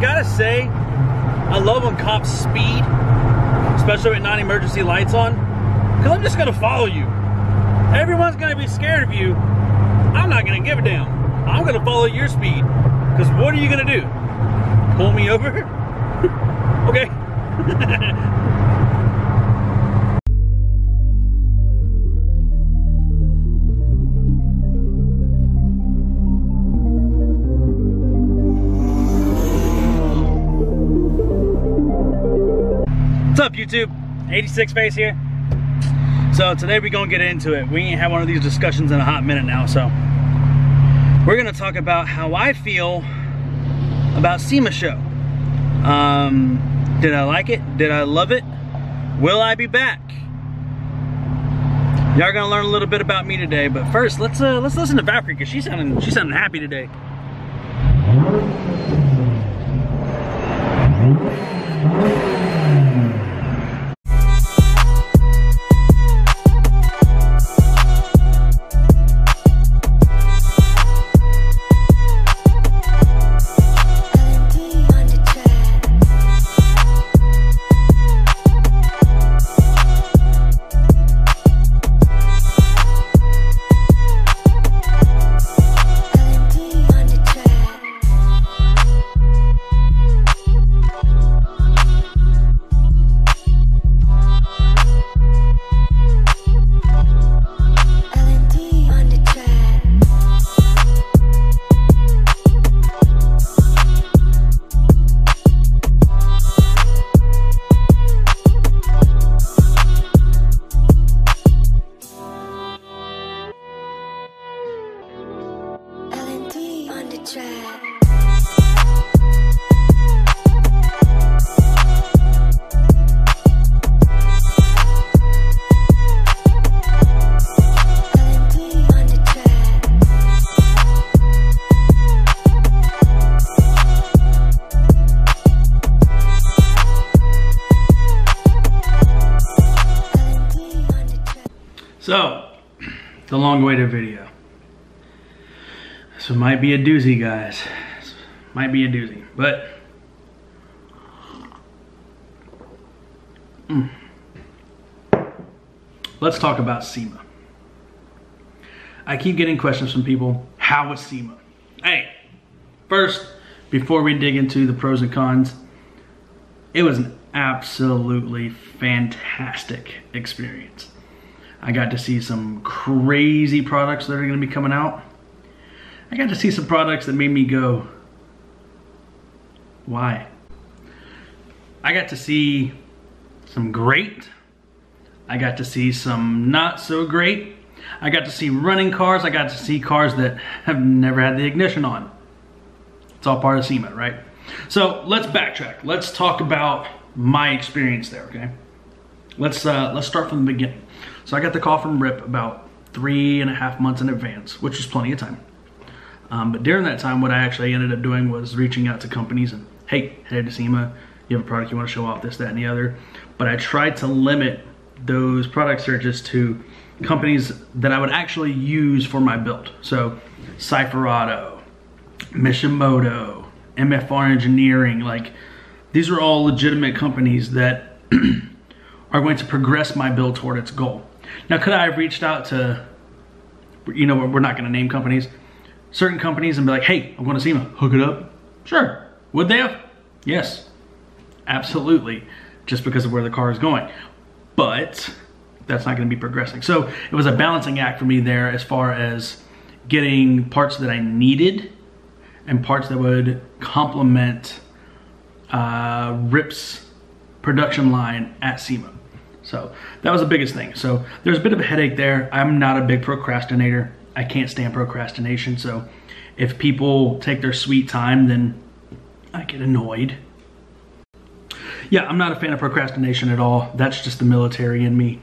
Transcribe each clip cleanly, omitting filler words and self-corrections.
gotta say, I love when cops speed, especially with non-emergency lights on, because I'm just gonna follow you. Everyone's gonna be scared of you. I'm not gonna give a damn. I'm gonna follow your speed, because what are you gonna do? Pull me over? Okay. What's up, YouTube? 86 Face here. So today we're gonna get into it. We ain't had one of these discussions in a hot minute now, so we're gonna talk about how I feel about SEMA Show. Did I like it? Did I love it? Will I be back? Y'all gonna learn a little bit about me today, but first let's listen to Valkyrie, because she's sounding happy today. So, the long-awaited video. So it might be a doozy, guys. This might be a doozy, but let's talk about SEMA. I keep getting questions from people. How was SEMA? Hey, first, before we dig into the pros and cons, it was an absolutely fantastic experience. I got to see some crazy products that are gonna be coming out. I got to see some products that made me go, why? I got to see some great. I got to see some not so great. I got to see running cars. I got to see cars that have never had the ignition on. It's all part of SEMA, right? So let's backtrack. Let's talk about my experience there, okay? Let's start from the beginning. So I got the call from Rip about 3.5 months in advance, which was plenty of time. But during that time, what I actually ended up doing was reaching out to companies and, hey, headed to SEMA, you have a product you want to show off, this, that, and the other. But I tried to limit those product searches to companies that I would actually use for my build. So Cypher Auto, Mishimoto, MFR Engineering, like these are all legitimate companies that are going to progress my build toward its goal. Now, could I have reached out to, you know, we're not gonna name companies, certain companies and be like, hey, I'm going to SEMA, hook it up? Sure. Would they have? Yes, absolutely, just because of where the car is going. But that's not gonna be progressing. So it was a balancing act for me there as far as getting parts that I needed and parts that would complement Rip's production line at SEMA. So that was the biggest thing. So there's a bit of a headache there. I'm not a big procrastinator. I can't stand procrastination. So if people take their sweet time, then I get annoyed. Yeah, I'm not a fan of procrastination at all. That's just the military in me.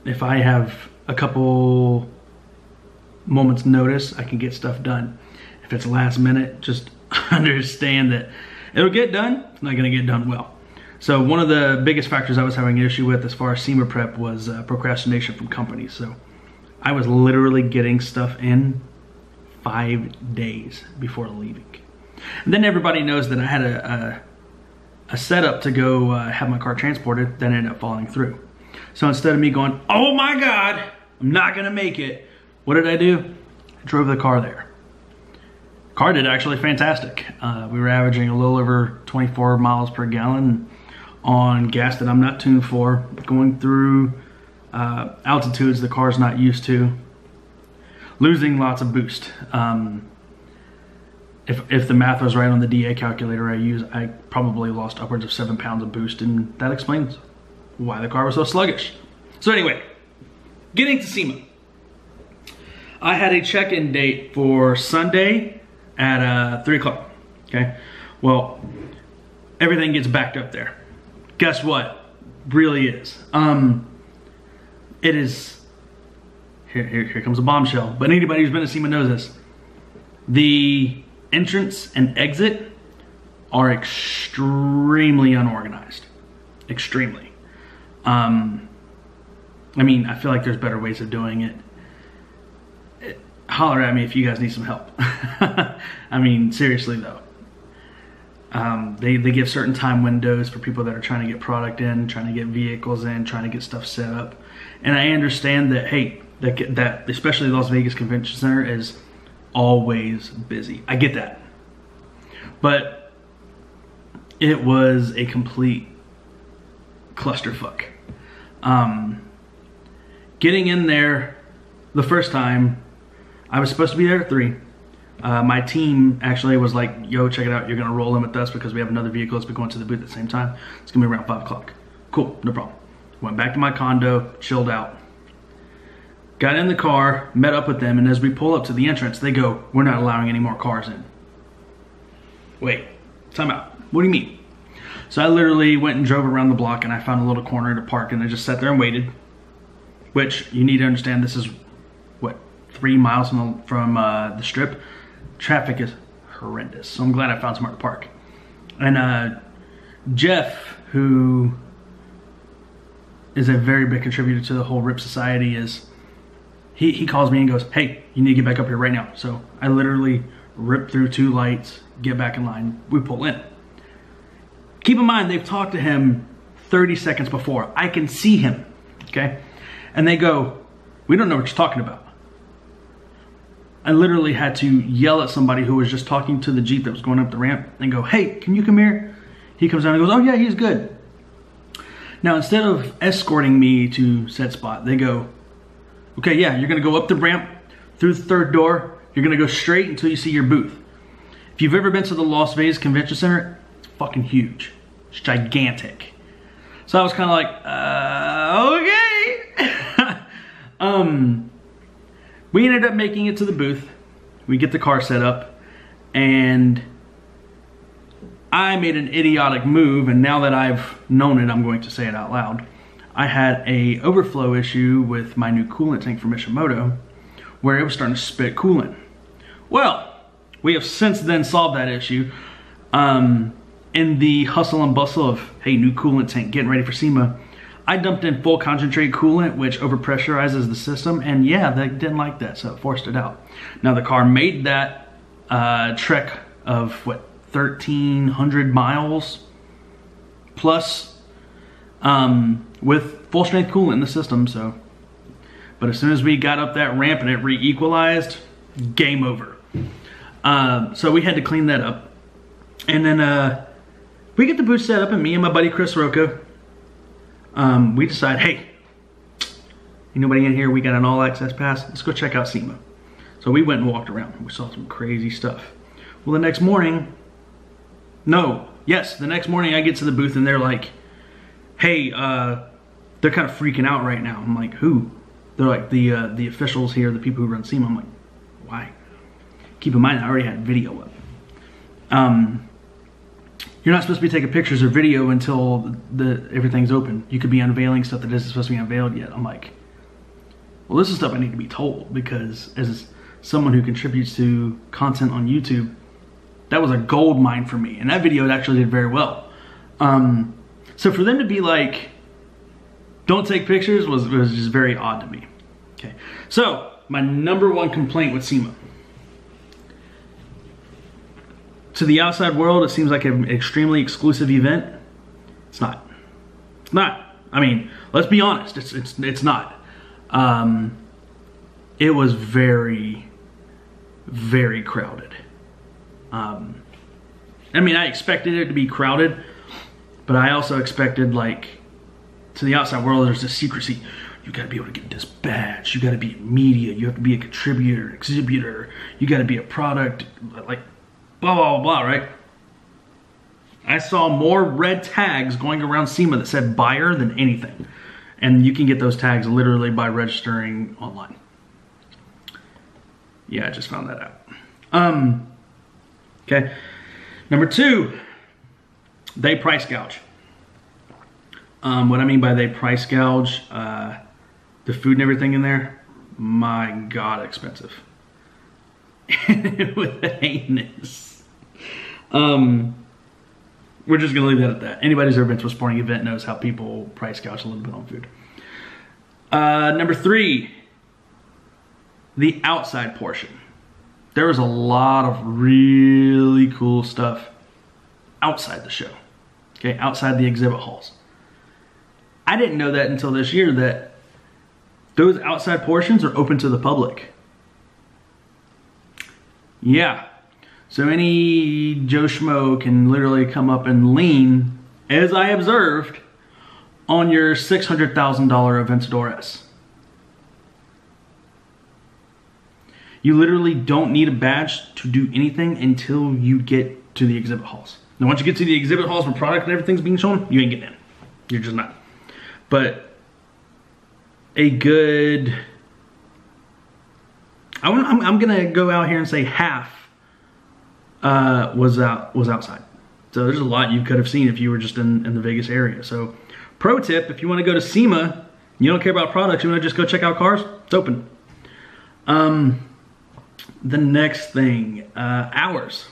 If I have a couple moments notice, I can get stuff done. If it's last minute, just understand that it'll get done. It's not gonna get done well. So one of the biggest factors I was having an issue with as far as SEMA prep was procrastination from companies. So I was literally getting stuff in 5 days before leaving. And then everybody knows that I had a setup to go have my car transported that ended up falling through. So instead of me going, oh my God, I'm not gonna make it, what did I do? I drove the car there. Car did actually fantastic. We were averaging a little over 24 miles per gallon on gas that I'm not tuned for, going through altitudes the car's not used to, losing lots of boost. If the math was right on the DA calculator I use, I probably lost upwards of 7 pounds of boost, and that explains why the car was so sluggish. So anyway, getting to SEMA. I had a check-in date for Sunday at 3 o'clock, okay? Well, everything gets backed up there. Guess what? Really is. It is, here comes a bombshell, but anybody who's been to SEMA knows this. The entrance and exit are extremely unorganized. Extremely. I mean, I feel like there's better ways of doing it. Holler at me if you guys need some help. I mean, seriously though. They give certain time windows for people that are trying to get product in, trying to get vehicles in, trying to get stuff set up. And I understand that, hey, that especially Las Vegas Convention Center is always busy. I get that. But it was a complete clusterfuck. Getting in there the first time, I was supposed to be there at 3. My team actually was like, yo, check it out, you're gonna roll in with us because we have another vehicle that's been going to the booth at the same time. It's gonna be around 5 o'clock. Cool, no problem. Went back to my condo, chilled out. Got in the car, met up with them, and as we pull up to the entrance, they go, we're not allowing any more cars in. Wait, time out. What do you mean? So I literally went and drove around the block and I found a little corner to park and I just sat there and waited. Which, you need to understand, this is, what, 3 miles from the strip. Traffic is horrendous, so I'm glad I found somewhere to park. And Jeff, who is a very big contributor to the whole RIP Society, he calls me and goes, hey, you need to get back up here right now. So I literally rip through 2 lights, get back in line, we pull in. Keep in mind, they've talked to him 30 seconds before. I can see him, okay? And they go, we don't know what you're talking about. I literally had to yell at somebody who was just talking to the Jeep that was going up the ramp and go, hey, can you come here? He comes down and goes, oh yeah, he's good. Now, instead of escorting me to said spot, they go, okay, yeah, you're gonna go up the ramp through the 3rd door. You're gonna go straight until you see your booth. If you've ever been to the Las Vegas Convention Center, it's fucking huge. It's gigantic. So I was kind of like, okay. We ended up making it to the booth. We get the car set up, and I made an idiotic move, and now that I've known it, I'm going to say it out loud. I had a overflow issue with my new coolant tank from Ishimoto, where it was starting to spit coolant. Well, we have since then solved that issue. In the hustle and bustle of, hey, new coolant tank, getting ready for SEMA, I dumped in full concentrate coolant, which overpressurizes the system, and yeah, they didn't like that, so it forced it out. Now the car made that trek of, what, 1,300 miles plus with full strength coolant in the system, so. But as soon as we got up that ramp and it re-equalized, game over. So we had to clean that up. And then we get the booth set up, and me and my buddy Chris Rocco, we decide, hey, ain't nobody in here, we got an all access pass, let's go check out SEMA. So we went and walked around, we saw some crazy stuff. Well, the next morning, the next morning I get to the booth and they're like, hey, they're kind of freaking out right now. I'm like, who? They're like, the officials here, the people who run SEMA. I'm like, why? Keep in mind, I already had video up. You're not supposed to be taking pictures or video until everything's open. You could be unveiling stuff that isn't supposed to be unveiled yet. I'm like, well, this is stuff I need to be told, because as someone who contributes to content on YouTube, that was a gold mine for me, and that video actually did very well. So for them to be like, don't take pictures was just very odd to me. Okay, so my #1 complaint with SEMA. to the outside world, it seems like an extremely exclusive event. It's not. It's not. I mean, let's be honest. It's not. It was very, very crowded. I mean, I expected it to be crowded, but I also expected, like, to the outside world, there's this secrecy. You gotta be able to get this badge. You gotta be media. You have to be a contributor, exhibitor. You gotta be a product, like, blah, blah, blah, blah, right? I saw more red tags going around SEMA that said buyer than anything. And you can get those tags literally by registering online. Yeah, I just found that out. Okay. Number 2, they price gouge. What I mean by they price gouge, the food and everything in there, my God, expensive. It was heinous. We're just gonna leave that at that. Anybody who's ever been to a sporting event knows how people price gouge a little bit on food. Number 3, the outside portion. There was a lot of really cool stuff outside the show, okay, outside the exhibit halls. I didn't know that until this year, that those outside portions are open to the public. Yeah, so any Joe Schmo can literally come up and lean, as I observed, on your $600,000 Aventador S. You literally don't need a badge to do anything until you get to the exhibit halls. Now, once you get to the exhibit halls where product and everything's being shown, you ain't getting in. You're just not. But a good, I'm gonna go out here and say half was outside. So there's a lot you could have seen if you were just in the Vegas area. So pro tip, if you want to go to SEMA, you don't care about products, you want to just go check out cars, it's open. The next thing, hours.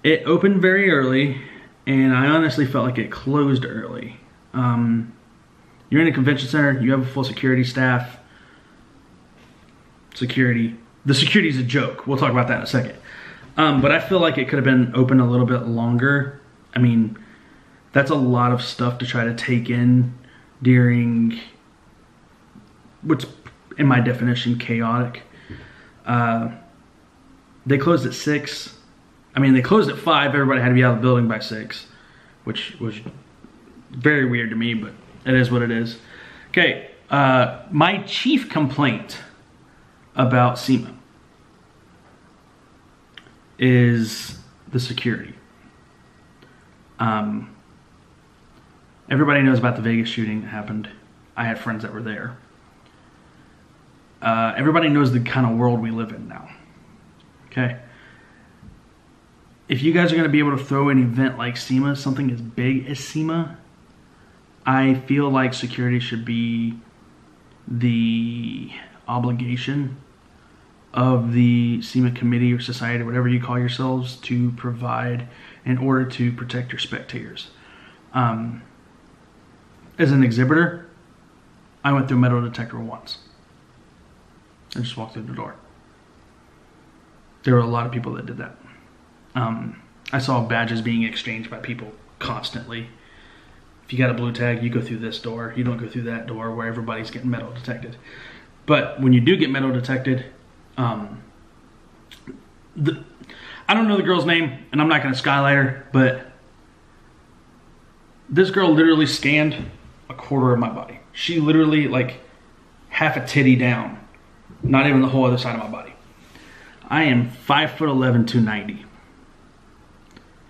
It opened very early, and I honestly felt like it closed early. You're in a convention center, you have a full security staff. The security is a joke. We'll talk about that in a second. But I feel like it could have been open a little bit longer. I mean, that's a lot of stuff to try to take in during what's, in my definition, chaotic. They closed at 6. I mean, they closed at 5. Everybody had to be out of the building by 6, which was very weird to me, but it is what it is. Okay, my chief complaint about SEMA is the security. Everybody knows about the Vegas shooting that happened. I had friends that were there. Everybody knows the kind of world we live in now. Okay? If you guys are going to be able to throw an event like SEMA, something as big as SEMA, I feel like security should be the obligation of the SEMA committee or society, or whatever you call yourselves, to provide in order to protect your spectators. As an exhibitor, I went through a metal detector once. I just walked through the door. There were a lot of people that did that. I saw badges being exchanged by people constantly. If you got a blue tag, you go through this door. You don't go through that door where everybody's getting metal detected. But when you do get metal detected, I don't know the girl's name, and I'm not going to skylight her, but this girl literally scanned a quarter of my body. She literally, like, half a titty down. Not even the whole other side of my body. I am 5'11", 290.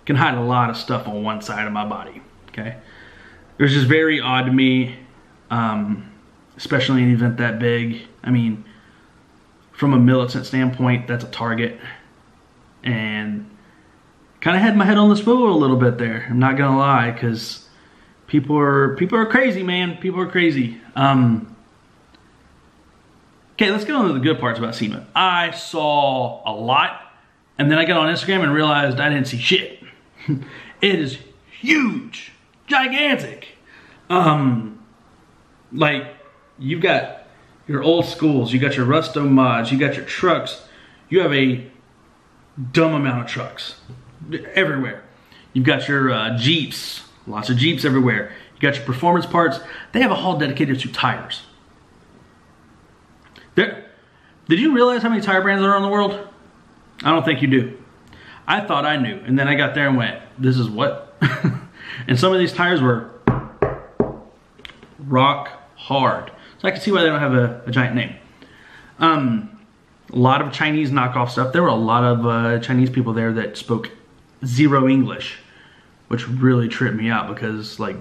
Can hide a lot of stuff on one side of my body, okay? It was just very odd to me, especially in an event that big. I mean, from a militant standpoint, that's a target. And kind of had my head on the swivel a little bit there. I'm not gonna lie, because people are crazy, man. People are crazy. Okay, let's get on to the good parts about SEMA. I saw a lot, and then I got on Instagram and realized I didn't see shit. It is huge, gigantic. Like, you've got your old schools, you got your Rusto mods, you got your trucks. You have a dumb amount of trucks everywhere. You've got your Jeeps, lots of Jeeps everywhere. You got your performance parts. They have a hall dedicated to tires. Did you realize how many tire brands there are in the world? I don't think you do. I thought I knew, and then I got there and went, this is what? And some of these tires were rock hard. So I can see why they don't have a giant name. A lot of Chinese knockoff stuff. There were a lot of Chinese people there that spoke zero English, which really tripped me out because, like,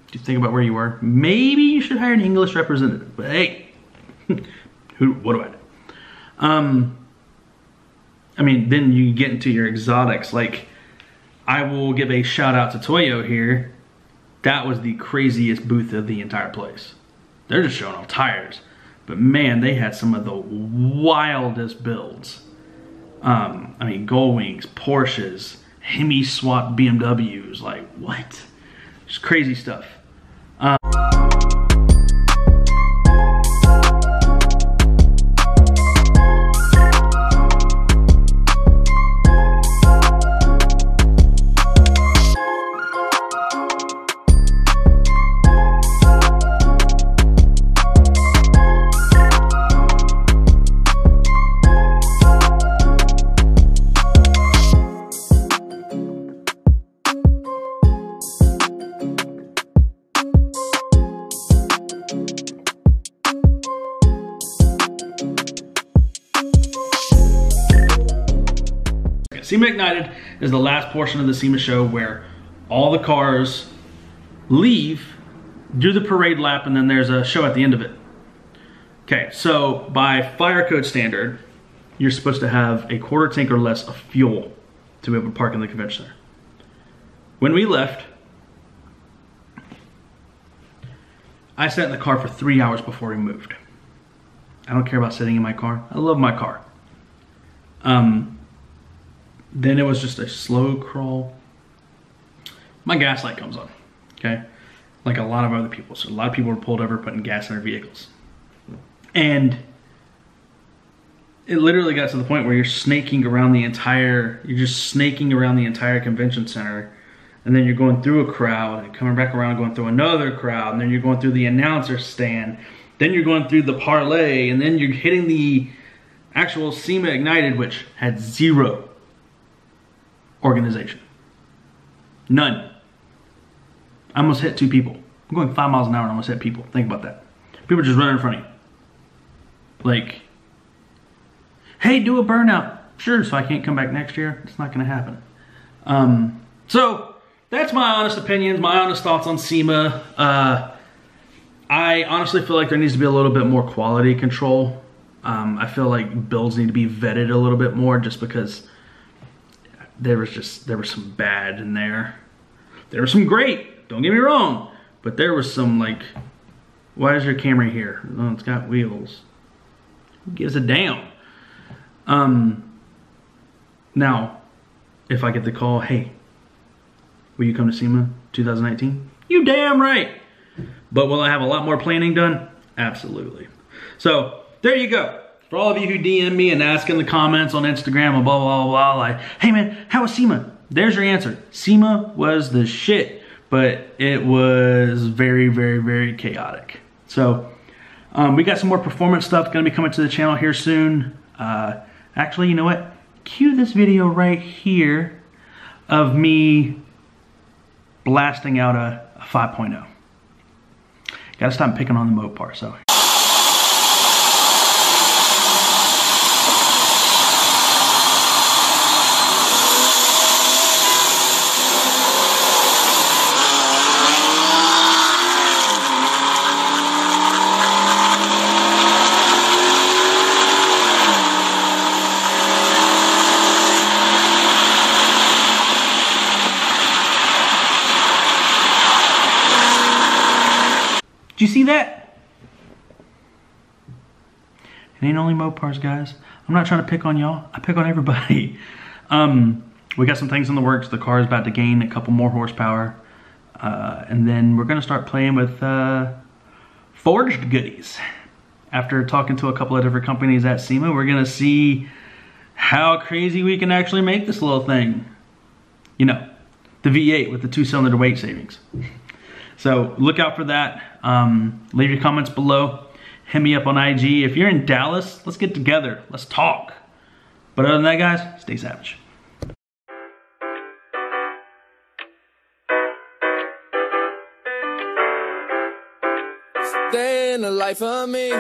if you think about where you were, maybe you should hire an English representative. But hey, what do I know? I mean, then you get into your exotics. Like, I will give a shout out to Toyo here. That was the craziest booth of the entire place. They're just showing off tires. But man, they had some of the wildest builds. I mean, Gullwings, Porsches, Hemi swap BMWs, like what? Just crazy stuff. SEMA Ignited is the last portion of the SEMA show where all the cars leave, do the parade lap, and then there's a show at the end of it. Okay, so by fire code standard, you're supposed to have a quarter tank or less of fuel to be able to park in the convention center. When we left, I sat in the car for 3 hours before we moved. I don't care about sitting in my car. I love my car. Then it was just a slow crawl. My gas light comes on, okay? Like a lot of other people. So a lot of people were pulled over putting gas in their vehicles. And it literally got to the point where you're snaking around the entire, convention center. And then you're going through a crowd and coming back around, going through another crowd. And then you're going through the announcer stand. Then you're going through the parlay. And then you're hitting the actual SEMA Ignited, which had zero organization. None. I almost hit 2 people. I'm going 5 miles an hour and I almost hit people. Think about that. People just running in front of you. Like, hey, do a burnout. Sure, so I can't come back next year. It's not going to happen. So, that's my honest opinions, my honest thoughts on SEMA. I honestly feel like there needs to be a little bit more quality control. I feel like builds need to be vetted a little bit more just because there was some bad in there. There was some great, don't get me wrong, but there was some like, why is your Camry here? Oh, it's got wheels. Who gives a damn? Now, if I get the call, hey, will you come to SEMA 2019? You damn right. But will I have a lot more planning done? Absolutely. So, there you go. For all of you who DM me and ask in the comments on Instagram and blah, blah, blah, like, hey man, how was SEMA? There's your answer. SEMA was the shit, but it was very, very, very chaotic. So, we got some more performance stuff gonna be coming to the channel here soon. Actually, you know what? Cue this video right here of me blasting out a 5.0. Gotta stop picking on the Mopar, so. Did you see that? It ain't only Mopars, guys. I'm not trying to pick on y'all. I pick on everybody. We got some things in the works. The car is about to gain a couple more horsepower. And then we're gonna start playing with forged goodies. After talking to a couple of different companies at SEMA, we're gonna see how crazy we can actually make this little thing. You know, the V8 with the 2-cylinder weight savings. So look out for that. Leave your comments below. Hit me up on IG. If you're in Dallas, let's get together. Let's talk. But other than that, guys, stay savage. Stay in the life of me.